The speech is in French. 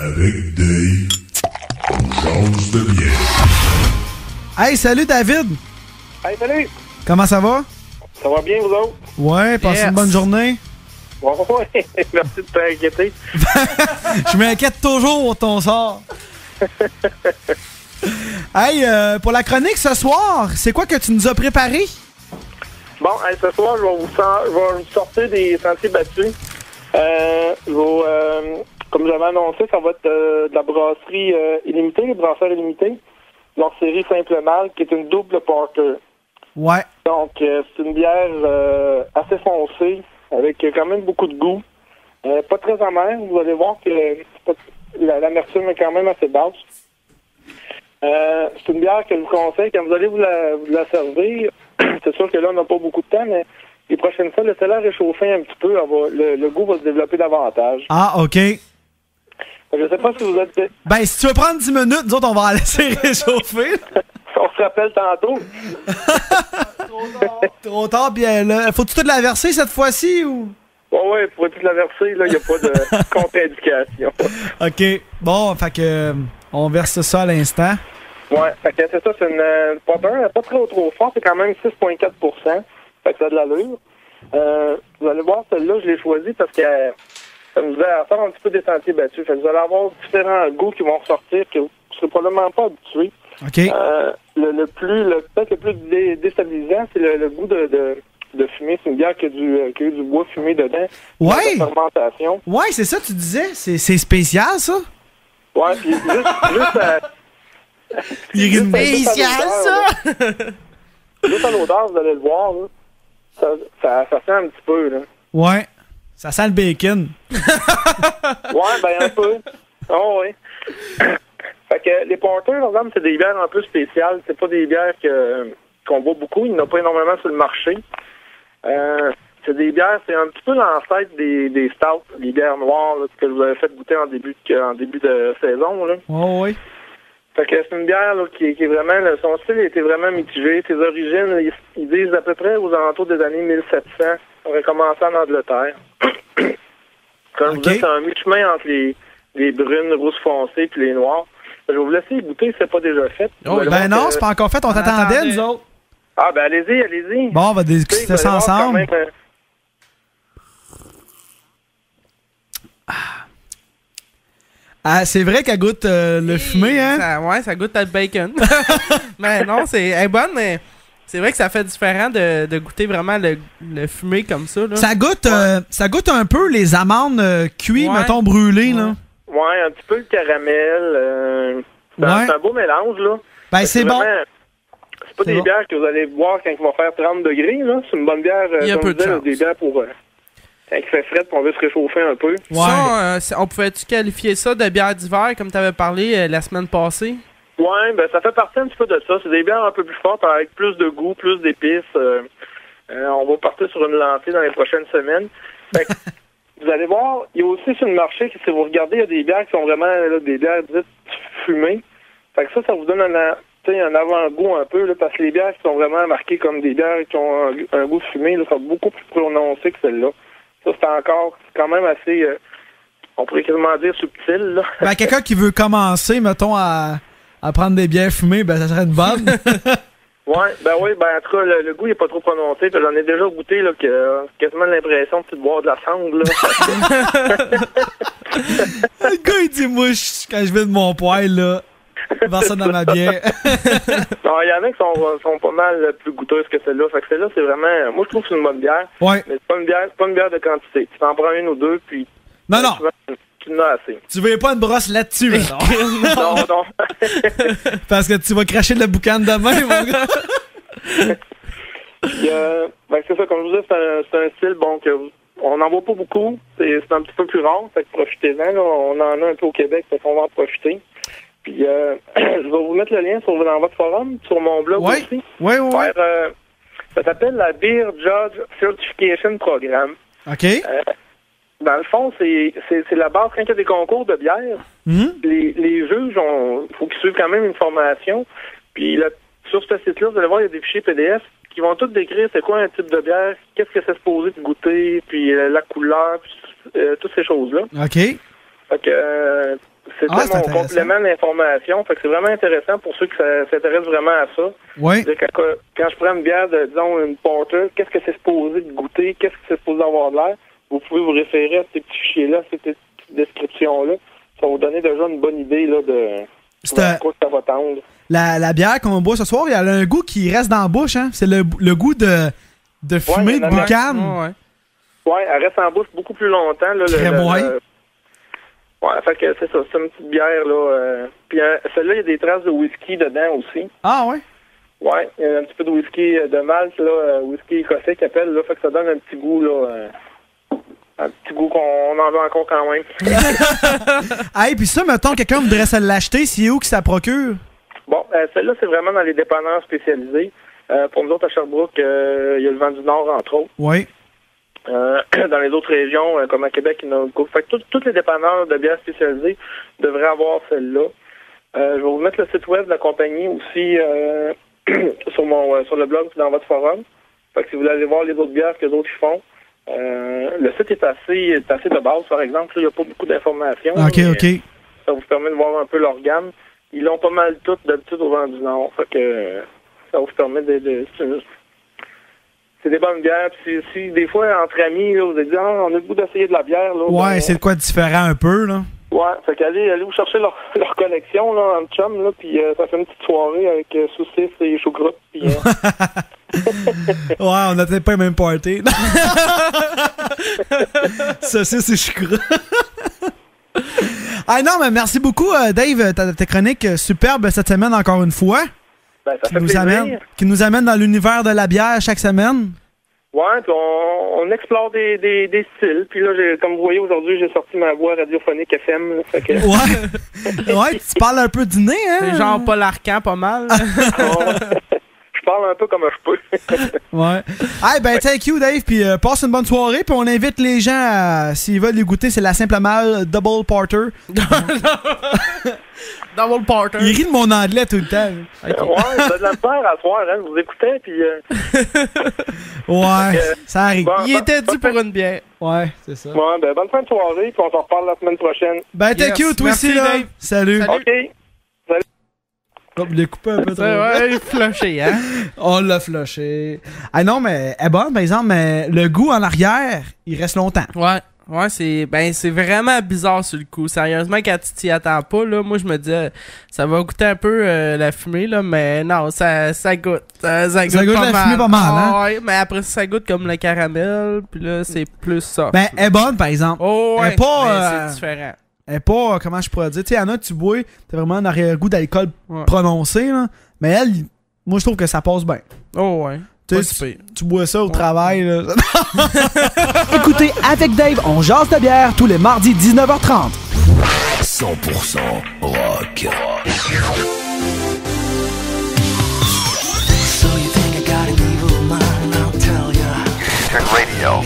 Avec Dave, on jase de bière. Hey, salut David! Hey, salut! Comment ça va? Ça va bien, vous autres? Ouais, passez une bonne journée. Ouais, merci de t'inquiéter. Je m'inquiète toujours ton sort. Hey, pour la chronique ce soir, c'est quoi que tu nous as préparé? Bon, hey, ce soir, je vais vous sortir des sentiers battus. Comme j'avais annoncé, ça va être de la brasserie illimitée, les brasseurs illimités. Leur série Simple Mal, qui est une double porter. Ouais. Donc, c'est une bière assez foncée, avec quand même beaucoup de goût. Pas très amère. Vous allez voir que l'amertume est quand même assez basse. C'est une bière que je vous conseille quand vous allez vous la servir. C'est sûr que là, on n'a pas beaucoup de temps, mais les prochaines fois, laissez-la réchauffer un petit peu. Le goût va se développer davantage. Ah, OK. Je sais pas si vous êtes... Ben, si tu veux prendre 10 minutes, nous autres, on va la laisser réchauffer. On se rappelle tantôt. Trop tard, bien là. Faut-tu tout la verser cette fois-ci ou... Ouais, pour tout la verser, là, il n'y a pas de contre-indication. OK. Bon, fait que on verse ça à l'instant. Ouais, fait que c'est ça, c'est une porter, pas trop fort, c'est quand même 6,4 %. Fait que ça a de l'allure. Vous allez voir, celle-là, je l'ai choisie parce que ça nous a faire un petit peu des sentiers battus. Fait que vous allez avoir différents goûts qui vont ressortir que vous ne serez probablement pas habitués. OK. Peut-être le plus déstabilisant, c'est le goût de fumée. C'est une bière qui a eu du bois fumé dedans. Ouais! De fermentation. Ouais, c'est ça, tu disais. C'est spécial, ça? Ouais, puis juste Il est spécial, ça! Juste à l'odeur, vous allez le voir, là. Ça sent un petit peu, là. Ouais. Ça sent le bacon. Ouais, ben un peu. Oh, oui. Fait que les porters, par exemple, c'est des bières un peu spéciales. C'est pas des bières qu'on boit beaucoup. Il n'y en a pas énormément sur le marché. C'est des bières, c'est un petit peu l'ancêtre des stouts, les bières noires, là, que vous avez fait goûter en début de saison, là. Oh, oui. Fait que c'est une bière là, qui est vraiment... son style était vraiment mitigé. Ses origines, ils disent à peu près aux alentours des années 1700. Ça aurait commencé en Angleterre. Comme je vous dis, c'est un mi-chemin entre les brunes, rousses foncées puis les noires. Je vais vous laisser goûter si c'est pas déjà fait. Oh, ben non, c'est pas encore fait. On t'attendait, nous autres. Ah, ben allez-y. Bon, on va discuter ça ensemble. Ah, c'est vrai qu'elle goûte le fumé, hein? Ouais, ça goûte le bacon. Mais non, elle est bonne, mais c'est vrai que ça fait différent de goûter vraiment le fumé comme ça. Là. Ça goûte un peu les amandes cuites, mettons, brûlées, là. Ouais, un petit peu le caramel. C'est un beau mélange, là. Ben, c'est bon. C'est pas des bières que vous allez boire quand il va faire 30 degrés, là. C'est une bonne bière, comme je disais, des bières pour... quand il fait frais, on veut se réchauffer un peu. Ouais. Ça, on pouvait-tu qualifier ça de bière d'hiver, comme tu avais parlé la semaine passée? Ouais, ben ça fait partie un petit peu de ça. C'est des bières un peu plus fortes, avec plus de goût, plus d'épices. On va partir sur une lancée dans les prochaines semaines. Fait que, vous allez voir, il y a aussi sur le marché, si vous regardez, il y a des bières qui sont vraiment là, des bières dites fumées. Fait que ça vous donne un avant-goût un peu, là, parce que les bières qui sont vraiment marquées comme des bières qui ont un goût fumé là, sont beaucoup plus prononcées que celles-là. Ça, c'est encore quand même assez, on pourrait quasiment dire subtil, là. Ben, quelqu'un qui veut commencer, mettons, à prendre des bières fumées, ben, ça serait une bonne. Ouais, en tout cas, le goût n'est pas trop prononcé. J'en ai déjà goûté, là, que quasiment l'impression de boire de la cendre, là. Le gars, il dit, moi, quand je vais de mon poêle, là, je vends ça dans ma bière. Non, il y en a qui sont pas mal plus goûteuses que celle-là. Fait que celle-là, c'est vraiment... Moi, je trouve que c'est une bonne bière. Ouais. Mais c'est pas une bière de quantité. Tu t'en prends une ou deux, puis... Non. Tu en as assez. Tu veux pas une brosse là-dessus, non. Non. Parce que tu vas cracher de la boucane demain, mon gars. Puis, c'est ça, comme je vous dis, c'est un style, bon, on n'en voit pas beaucoup. C'est un petit peu plus rare, fait que profitez-en. Là, on en a un peu au Québec, fait qu'on va en profiter. Puis, je vais vous mettre le lien dans votre forum, sur mon blog aussi. Oui. Ça s'appelle la Beer Judge Certification Program. OK. Dans le fond, c'est la base quand il y a des concours de bière. Les juges, faut qu'ils suivent quand même une formation. Puis sur ce site-là, vous allez voir, il y a des fichiers PDF qui vont tous décrire c'est quoi un type de bière, qu'est-ce que c'est supposé de goûter, puis la couleur, puis toutes ces choses-là. OK. Fait que C'était mon complément d'information. Fait que c'est vraiment intéressant pour ceux qui s'intéressent vraiment à ça. Oui. Quand je prends une bière disons, une porter, qu'est-ce que c'est supposé de goûter? Qu'est-ce que c'est supposé d'avoir de l'air? Vous pouvez vous référer à ces petits fichiers-là, ces petites descriptions-là. Ça va vous donner déjà une bonne idée là, de quoi ça va tendre. La bière qu'on boit ce soir, elle a un goût qui reste dans la bouche. Hein? C'est le goût de fumée de boucane. Ouais, elle reste en bouche beaucoup plus longtemps. Là, ouais, fait que c'est ça. C'est une petite bière. Là. Puis celle-là, il y a des traces de whisky dedans aussi. Ah ouais? Ouais, il y a un petit peu de whisky de malt, là, whisky écossais qu'ils appellent. Là, fait que ça donne un petit goût, là. Un petit goût qu'on en veut encore quand même. Hey, puis ça, mettons, quelqu'un voudrait se l'acheter, c'est où que ça procure? Bon, celle-là, c'est vraiment dans les dépanneurs spécialisés. Pour nous autres, à Sherbrooke, il y a le Vent du Nord, entre autres. Oui. Dans les autres régions, comme à Québec, il y en a beaucoup. Fait que tous les dépanneurs de bières spécialisées devraient avoir celle-là. Je vais vous mettre le site web de la compagnie aussi sur le blog dans votre forum. Fait que si vous voulez aller voir les autres bières que les autres font, le site est assez de base, par exemple. Il n'y a pas beaucoup d'informations. OK. Ça vous permet de voir un peu leur gamme. Ils l'ont pas mal toutes d'habitude au Vent du Nord. Fait que ça vous permet c'est des bonnes bières. Puis si des fois, entre amis, là, vous avez dit on a le goût d'essayer de la bière. Là, ouais, c'est de quoi différent un peu, là. Ouais, fait qu'allez vous chercher leur collection là, en chum, là, puis ça fait une petite soirée avec saucisses et choucroute. Puis, ouais, on n'a peut-être pas le même party. Saucisses et choucroute. Ah non, mais merci beaucoup, Dave. Ta chronique superbe cette semaine encore une fois. Ben, ça fait plaisir. Qui nous amène dans l'univers de la bière chaque semaine. Ouais, puis on explore des styles. Puis là, comme vous voyez, aujourd'hui, j'ai sorti ma voix radiophonique FM. Là, fait que... Ouais, tu parles un peu du nez, hein? C'est genre Paul Arcand, pas mal. Je parle un peu comme je peux. Ouais. Hey, ben, thank you, Dave. Puis passe une bonne soirée. Puis on invite les gens, s'ils veulent les goûter, c'est la Simple Malle Double Porter. Double Porter. Il rit de mon anglais tout le temps. Okay. Ouais, ça de la peur à soir, hein. Je vous écoutais, puis... ouais, ça arrive. Bon, il était dû pour une bière. Ouais, c'est ça. Ouais, ben, bonne fin de soirée, puis on s'en reparle la semaine prochaine. Ben, thank you, toi aussi, là. Salut. OK. Salut. Oh, il l'a coupé un peu trop. Ouais, il est flushé, hein? On l'a flushé. Ah non, mais elle est bonne, par exemple, mais le goût en arrière, il reste longtemps. Ouais, c'est vraiment bizarre sur le coup. Sérieusement, quand tu t'y attends pas, là, moi je me disais ça va goûter un peu la fumée, là, mais non, ça goûte. Ça goûte pas la mal. fumée pas mal, hein? Ouais, mais après ça goûte comme le caramel, puis là c'est plus ça. Ben, elle est bonne, par exemple. Oh, ouais, elle est pas, c'est différent. Elle est pas, comment je pourrais dire, tu sais, il y en a, tu bois, t'as vraiment un arrière-goût d'alcool prononcé, là. Mais elle, moi je trouve que ça passe bien. Oh, ouais. Tu bois ça au travail, là. Écoutez Avec Dave, on jase de bière tous les mardis 19h30. 100% rock. So you think I got an evil mind, I'll tell ya. Turn radio